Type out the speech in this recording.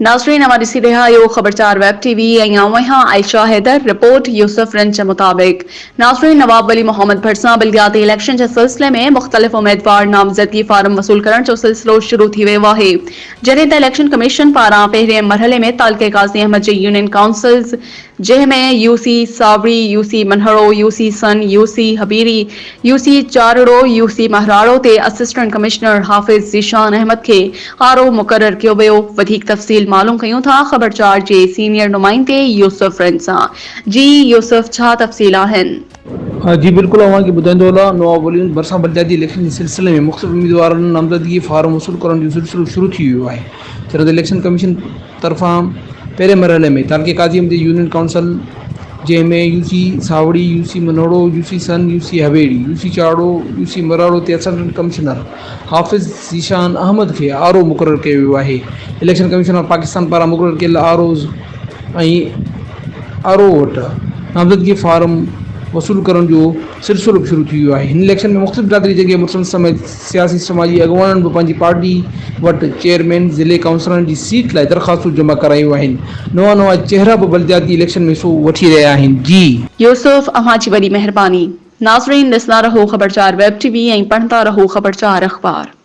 नाज़रीन हमारी सी रहा खबरचार वेब टीवी यहाँ आयशा हैदर रिपोर्ट यूसुफ रंज के मुताबिक नाज़रीन नवाब वली मोहम्मद भरसा बलदियाती इलेक्शन के सिलसिले में मुख्तलिफ उम्मीदवार नामजदगी फार्म वसूल करण जो सिलसिलो शुरू थी वियो आहे जॾहिं त इलेक्शन कमीशन पारां पहिरें मरहले में तालके काज़ी अहमद जे यूनियन काउंसिल्स जंहिंमें यूसी सावड़ी यूसी मनहड़ो यूसी सन यूसी हबीरी यूसी चारड़ो यूसी महराड़ो ते असिस्टेंट कमिश्नर हाफिज ज़ीशान अहमद के आरओ मुकर्रर कियो वियो वधीक तफ़सील मालूम कयूं था खबरचार जे सीनियर नुमाइंदे यूसुफ रंज सां। जी यूसुफ छा तफ़सील आहिनि? हाँ जी बिल्कुल अवांखे ॿुधाईंदो हलां नवाब वली भरसां बलदियाती इलेक्शन के सिलसिले में मुख़्तलिफ़ उम्मीदवारनि नामज़दगी फार्म वसूल करण जो सिलसिलो शुरू थी वियो आहे। छो त इलेक्शन कमीशन तरफ़ां पहिरें मरहले में तालके काज़ी अहमद यूनियन काउंसिल जंहिंमें यूसी सावड़ी यूसी मनोड़ो यूसी सन यूसी हवेड़ी यूसी चाड़ो यूसी मराड़ो ते असिस्टेंट कमिश्नर हाफिज़ ज़ीशान अहमद खे आरओ मुक़रर कयो वियो आहे। इलेक्शन कमीशन ऑफ पाकिस्तान पारां मुक़रर कयल आरओज़ ऐं आरओ वटि नामज़दगी फार्म वसूल करण जो सिलसिलो शुरू थी वियो आहे। हिन इलेक्शन में मुख़्तलिफ़ बिरादरी जॻह मुस्लिम समेत सियासी समाजी अॻुवाननि बि पंहिंजी पार्टी वटि चेयरमैन ज़िले काउंसलरनि जी सीट लाइ दरख़्वास्तूं जमा करायूं आहिनि। नवां चेहरा बि बलदियाती इलेक्शन में हिसो वठी रहिया आहिनि। जी यूसुफ अव्हां जी वॾी महिरबानी। नाज़रीन ॾिसंदा रहो खबरचार वेब टीवी ऐं पढ़ंदा रहो खबरचार अख़बार।